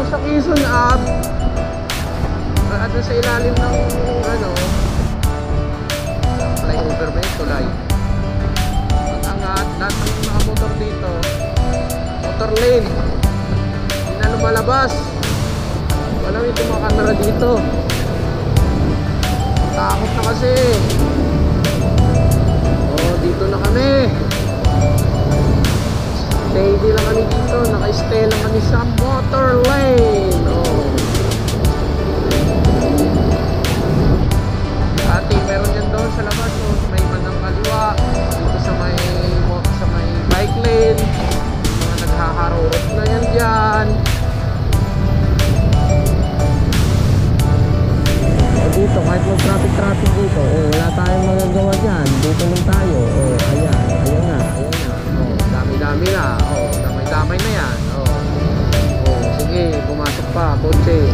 sa Quezon Ave, at sa ilalim ng ano, flyover ba yun, tulay. Ang angat, lahat ng mga motor dito, motor lane, hindi na lumalabas. Wala may kumakamera dito, takot na kasi. Oh, dito na kami, steady lang kami dito, naka-stay lang kami sa motor lane. Oh, ate, meron yan doon sa labas, oh, sa may bandang kaliwa, dito sa may bike lane, mga naghaharurot na yan dyan. Dito, kahit mag-traffic dito, wala tayong magagawa dyan. Dito lang tayo. Ayan na. Dami-dami na. Damay-damay na yan. Sige, pumasok pa, kotse.